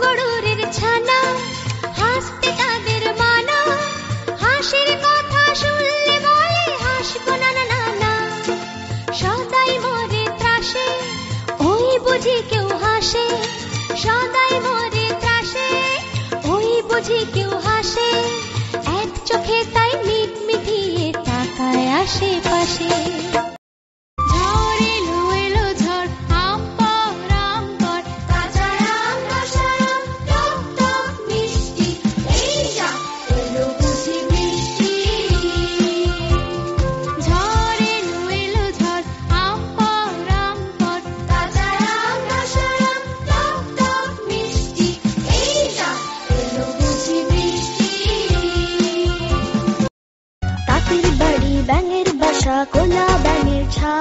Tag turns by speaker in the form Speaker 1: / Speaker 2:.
Speaker 1: গরুরের ছানা, হাসতে তাদের মানা, হাসির কথা শুনলে বলে হাসবো না না না না। সদাই মরে ত্রাসে, ওই বুঝি কেউ হাসে, সদাই মরে ত্রাসে, ওই বুঝি কেউ হাসে। এক চোখে তাই মিট মিটিয়ে তাকায় আশেপাশে। তাঁতির বাড়ি ব্যাঙের বাসা, কোলা ব্যাঙের ছা।